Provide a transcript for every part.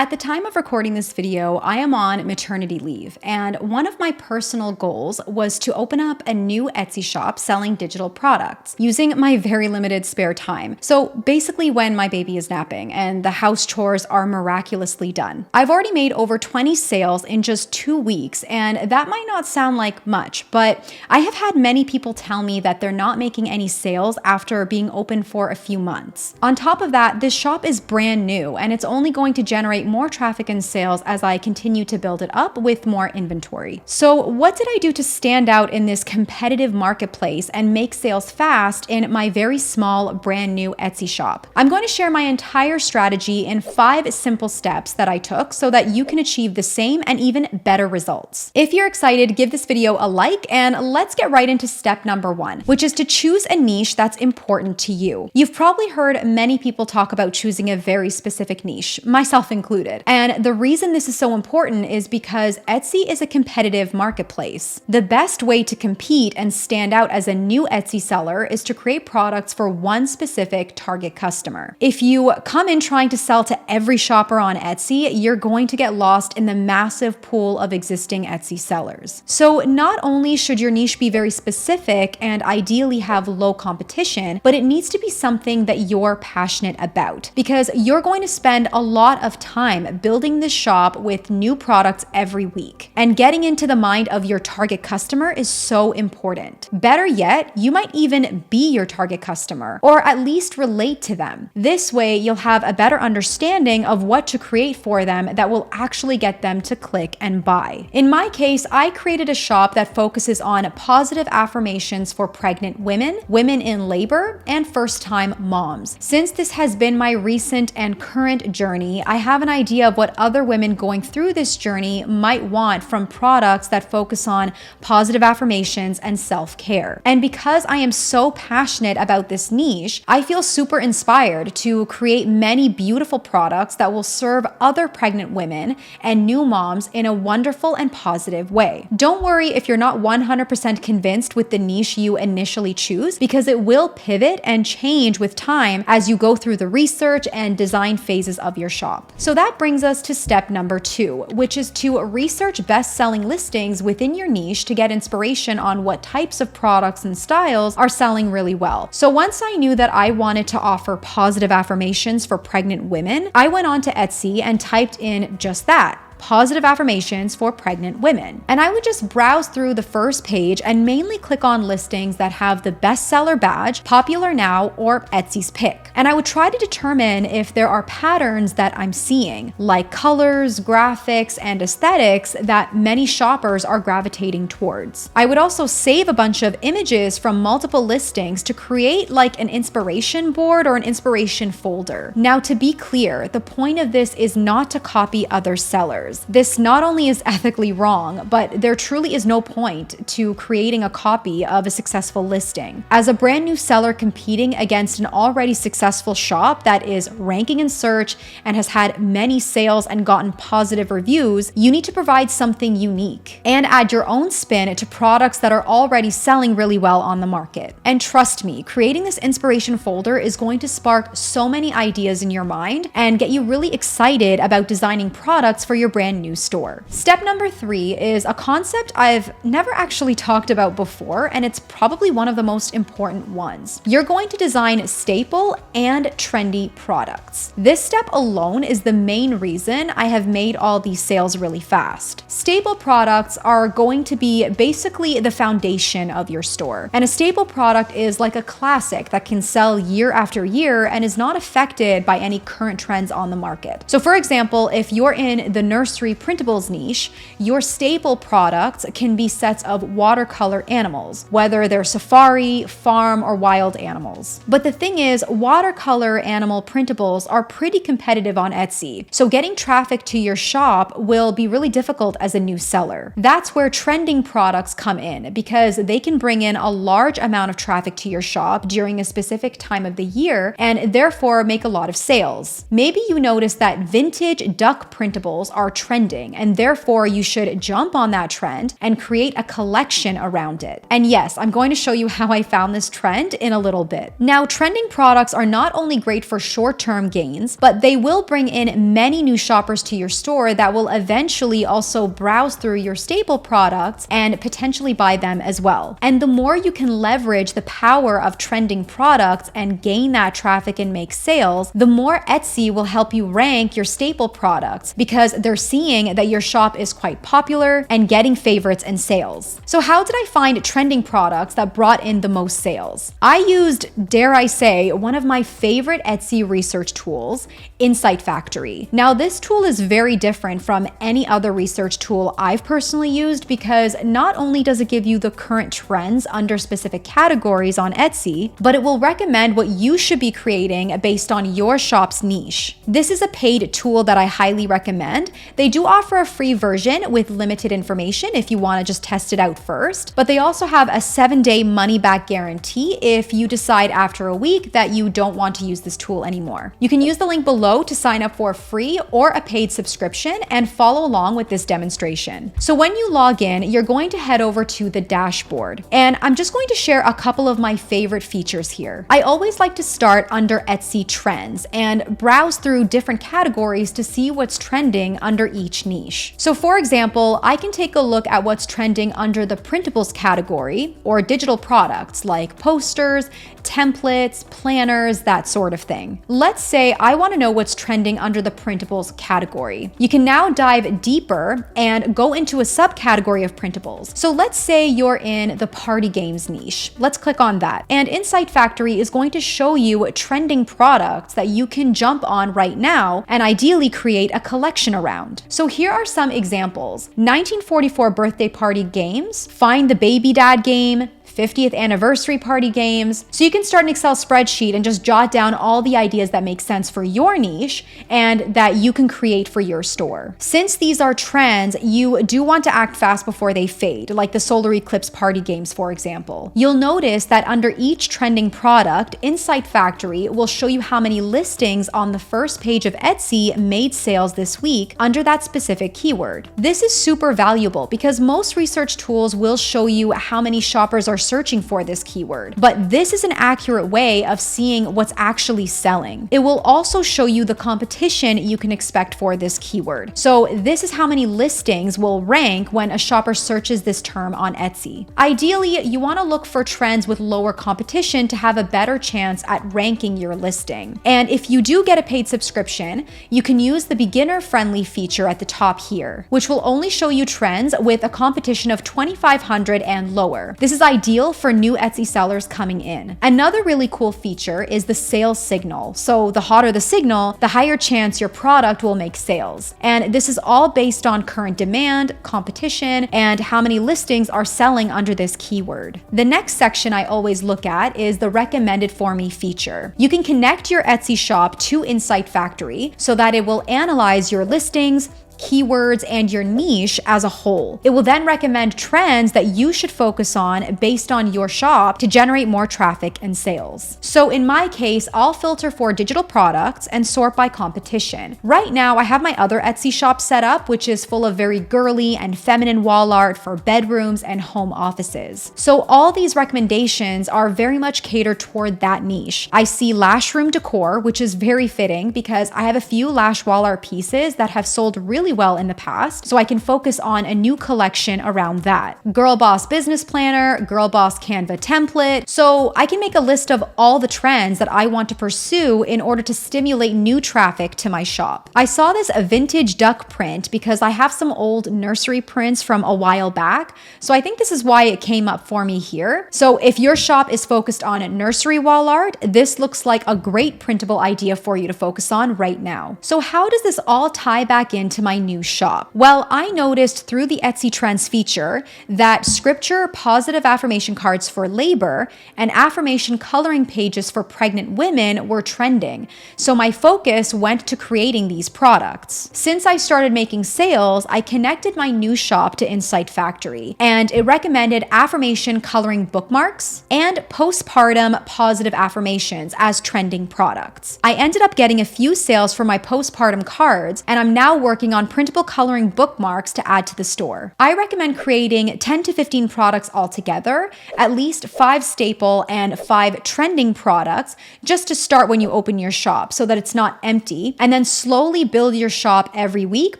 At the time of recording this video, I am on maternity leave, and one of my personal goals was to open up a new Etsy shop selling digital products using my very limited spare time. So basically when my baby is napping and the house chores are miraculously done. I've already made over 20 sales in just 2 weeks, and that might not sound like much, but I have had many people tell me that they're not making any sales after being open for a few months. On top of that, this shop is brand new, and it's only going to generate more traffic and sales as I continue to build it up with more inventory. So what did I do to stand out in this competitive marketplace and make sales fast in my very small brand new Etsy shop? I'm going to share my entire strategy in 5 simple steps that I took so that you can achieve the same and even better results. If you're excited, give this video a like and let's get right into step number 1, which is to choose a niche that's important to you. You've probably heard many people talk about choosing a very specific niche, myself included. And the reason this is so important is because Etsy is a competitive marketplace. The best way to compete and stand out as a new Etsy seller is to create products for one specific target customer. If you come in trying to sell to every shopper on Etsy, you're going to get lost in the massive pool of existing Etsy sellers. So not only should your niche be very specific and ideally have low competition, but it needs to be something that you're passionate about, because you're going to spend a lot of time building this shop with new products every week. And getting into the mind of your target customer is so important. Better yet, you might even be your target customer, or at least relate to them. This way, you'll have a better understanding of what to create for them that will actually get them to click and buy. In my case, I created a shop that focuses on positive affirmations for pregnant women, women in labor, and first-time moms. Since this has been my recent and current journey, I have an idea of what other women going through this journey might want from products that focus on positive affirmations and self-care. And because I am so passionate about this niche, I feel super inspired to create many beautiful products that will serve other pregnant women and new moms in a wonderful and positive way. Don't worry if you're not 100% convinced with the niche you initially choose, because it will pivot and change with time as you go through the research and design phases of your shop. So that brings us to step number 2, which is to research best-selling listings within your niche to get inspiration on what types of products and styles are selling really well. So once I knew that I wanted to offer positive affirmations for pregnant women, I went on to Etsy and typed in just that: positive affirmations for pregnant women. And I would just browse through the first page and mainly click on listings that have the bestseller badge, popular now, or Etsy's pick. And I would try to determine if there are patterns that I'm seeing, like colors, graphics, and aesthetics that many shoppers are gravitating towards. I would also save a bunch of images from multiple listings to create like an inspiration board or an inspiration folder. Now, to be clear, the point of this is not to copy other sellers. This not only is ethically wrong, but there truly is no point to creating a copy of a successful listing. As a brand new seller competing against an already successful shop that is ranking in search and has had many sales and gotten positive reviews, you need to provide something unique and add your own spin to products that are already selling really well on the market. And trust me, creating this inspiration folder is going to spark so many ideas in your mind and get you really excited about designing products for your brand new store. Step number 3 is a concept I've never actually talked about before, and it's probably one of the most important ones. You're going to design staple and trendy products. This step alone is the main reason I have made all these sales really fast. Staple products are going to be basically the foundation of your store. And a staple product is like a classic that can sell year after year and is not affected by any current trends on the market. So for example, if you're in the nursery printables niche, your staple products can be sets of watercolor animals, whether they're safari, farm, or wild animals. But the thing is, watercolor animal printables are pretty competitive on Etsy, so getting traffic to your shop will be really difficult as a new seller. That's where trending products come in, because they can bring in a large amount of traffic to your shop during a specific time of the year and therefore make a lot of sales. Maybe you notice that vintage duck printables are trending, and therefore you should jump on that trend and create a collection around it. And yes, I'm going to show you how I found this trend in a little bit. Now, trending products are not only great for short-term gains, but they will bring in many new shoppers to your store that will eventually also browse through your staple products and potentially buy them as well. And the more you can leverage the power of trending products and gain that traffic and make sales, the more Etsy will help you rank your staple products because they're seeing that your shop is quite popular and getting favorites and sales. So how did I find trending products that brought in the most sales? I used, dare I say, one of my favorite Etsy research tools, Insight Factory. Now, this tool is very different from any other research tool I've personally used because not only does it give you the current trends under specific categories on Etsy, but it will recommend what you should be creating based on your shop's niche. This is a paid tool that I highly recommend. They do offer a free version with limited information if you want to just test it out first, but they also have a 7-day money-back guarantee if you decide after a week that you don't want to use this tool anymore. You can use the link below to sign up for a free or a paid subscription and follow along with this demonstration. So when you log in, you're going to head over to the dashboard, and I'm just going to share a couple of my favorite features here. I always like to start under Etsy Trends and browse through different categories to see what's trending under each niche. So for example, I can take a look at what's trending under the printables category or digital products like posters, templates, planners, that sort of thing. Let's say I want to know what's trending under the printables category. You can now dive deeper and go into a subcategory of printables. So let's say you're in the party games niche. Let's click on that. And Insight Factory is going to show you trending products that you can jump on right now and ideally create a collection around. So here are some examples. 1944 birthday party games, find the baby dad game, 50th anniversary party games. So you can start an Excel spreadsheet and just jot down all the ideas that make sense for your niche and that you can create for your store. Since these are trends, you do want to act fast before they fade, like the solar eclipse party games, for example. You'll notice that under each trending product, Insight Factory will show you how many listings on the first page of Etsy made sales this week under that specific keyword. This is super valuable because most research tools will show you how many shoppers are searching for this keyword, but this is an accurate way of seeing what's actually selling. It will also show you the competition you can expect for this keyword. So this is how many listings will rank when a shopper searches this term on Etsy. Ideally, you want to look for trends with lower competition to have a better chance at ranking your listing. And if you do get a paid subscription, you can use the beginner-friendly feature at the top here, which will only show you trends with a competition of 2,500 and lower. This is ideal for new Etsy sellers coming in. Another really cool feature is the sales signal. So the hotter the signal, the higher chance your product will make sales. And this is all based on current demand, competition, and how many listings are selling under this keyword. The next section I always look at is the recommended for me feature. You can connect your Etsy shop to Insight Factory so that it will analyze your listings, keywords, and your niche as a whole. It will then recommend trends that you should focus on based on your shop to generate more traffic and sales. So in my case, I'll filter for digital products and sort by competition. Right now, I have my other Etsy shop set up, which is full of very girly and feminine wall art for bedrooms and home offices. So all these recommendations are very much catered toward that niche. I see lash room decor, which is very fitting because I have a few lash wall art pieces that have sold really well in the past, so I can focus on a new collection around that. Girl Boss business planner, Girl Boss Canva template. So I can make a list of all the trends that I want to pursue in order to stimulate new traffic to my shop. I saw this vintage duck print because I have some old nursery prints from a while back, so I think this is why it came up for me here. So if your shop is focused on nursery wall art, this looks like a great printable idea for you to focus on right now. So how does this all tie back into my new shop? Well, I noticed through the Etsy Trends feature that scripture positive affirmation cards for labor and affirmation coloring pages for pregnant women were trending. So my focus went to creating these products. Since I started making sales, I connected my new shop to Insight Factory, and it recommended affirmation coloring bookmarks and postpartum positive affirmations as trending products. I ended up getting a few sales for my postpartum cards, and I'm now working on on printable coloring bookmarks to add to the store. I recommend creating 10 to 15 products altogether, at least 5 staple and 5 trending products, just to start when you open your shop so that it's not empty, and then slowly build your shop every week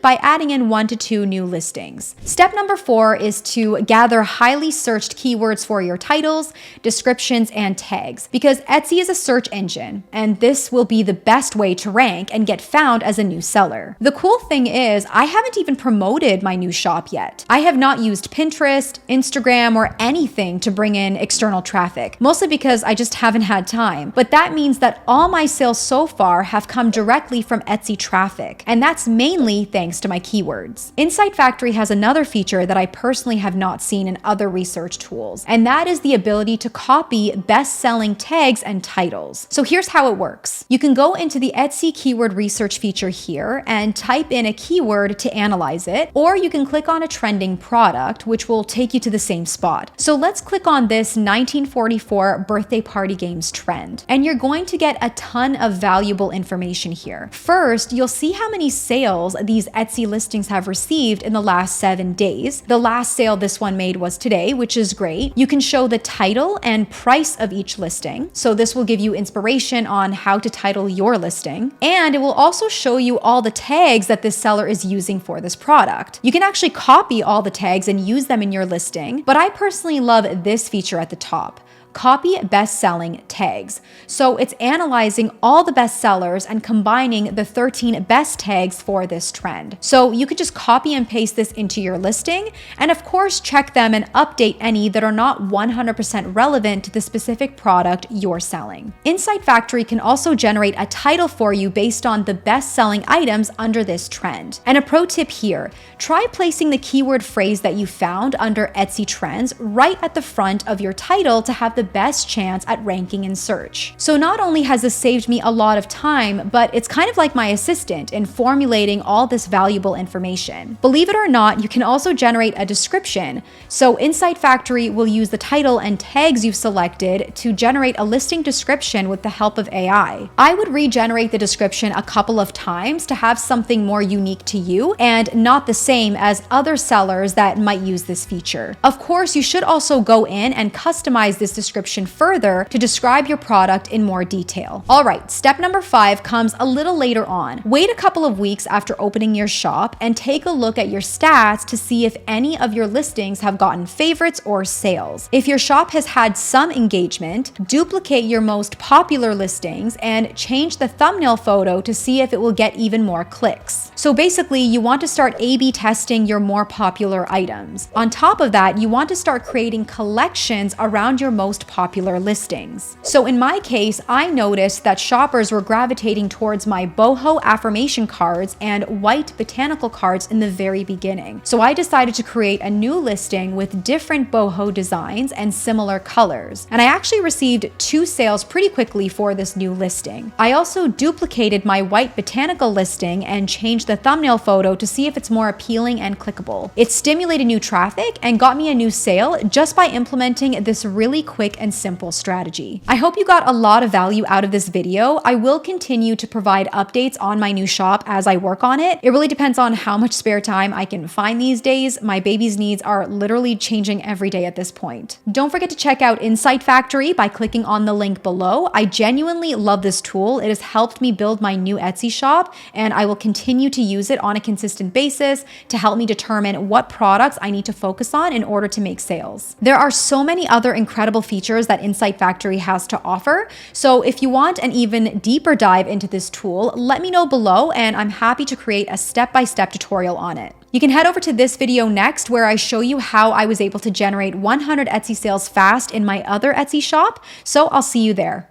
by adding in 1 to 2 new listings. Step number 4 is to gather highly searched keywords for your titles, descriptions, and tags, because Etsy is a search engine, and this will be the best way to rank and get found as a new seller. The cool thing is, I haven't even promoted my new shop yet. I have not used Pinterest, Instagram, or anything to bring in external traffic, mostly because I just haven't had time. But that means that all my sales so far have come directly from Etsy traffic, and that's mainly thanks to my keywords. Insight Factory has another feature that I personally have not seen in other research tools, and that is the ability to copy best-selling tags and titles. So here's how it works. You can go into the Etsy keyword research feature here and type in a keyword to analyze it, or you can click on a trending product, which will take you to the same spot. So let's click on this 1944 birthday party games trend, and you're going to get a ton of valuable information here. First, you'll see how many sales these Etsy listings have received in the last 7 days. The last sale this one made was today, which is great. You can show the title and price of each listing, so this will give you inspiration on how to title your listing, and it will also show you all the tags that this seller is using for this product. You can actually copy all the tags and use them in your listing, but I personally love this feature at the top. Copy best-selling tags. So it's analyzing all the best sellers and combining the 13 best tags for this trend. So you could just copy and paste this into your listing, and of course check them and update any that are not 100% relevant to the specific product you're selling. Insight Factory can also generate a title for you based on the best-selling items under this trend. And a pro tip here, try placing the keyword phrase that you found under Etsy trends right at the front of your title to have the best chance at ranking in search. So not only has this saved me a lot of time, but it's kind of like my assistant in formulating all this valuable information. Believe it or not, you can also generate a description. So Insight Factory will use the title and tags you've selected to generate a listing description with the help of AI. I would regenerate the description a couple of times to have something more unique to you and not the same as other sellers that might use this feature. Of course, you should also go in and customize this description further to describe your product in more detail. All right, step number 5 comes a little later on. Wait a couple of weeks after opening your shop and take a look at your stats to see if any of your listings have gotten favorites or sales. If your shop has had some engagement, duplicate your most popular listings and change the thumbnail photo to see if it will get even more clicks. So basically, you want to start A/B testing your more popular items. On top of that, you want to start creating collections around your most popular listings. So in my case, I noticed that shoppers were gravitating towards my boho affirmation cards and white botanical cards in the very beginning. So I decided to create a new listing with different boho designs and similar colors. And I actually received 2 sales pretty quickly for this new listing. I also duplicated my white botanical listing and changed the thumbnail photo to see if it's more appealing and clickable. It stimulated new traffic and got me a new sale just by implementing this really quick and simple strategy. I hope you got a lot of value out of this video. I will continue to provide updates on my new shop as I work on it. It really depends on how much spare time I can find these days. My baby's needs are literally changing every day at this point. Don't forget to check out Insight Factory by clicking on the link below. I genuinely love this tool. It has helped me build my new Etsy shop, and I will continue to use it on a consistent basis to help me determine what products I need to focus on in order to make sales. There are so many other incredible features that Insight Factory has to offer. So if you want an even deeper dive into this tool, let me know below and I'm happy to create a step-by-step tutorial on it. You can head over to this video next where I show you how I was able to generate 100 Etsy sales fast in my other Etsy shop. So I'll see you there.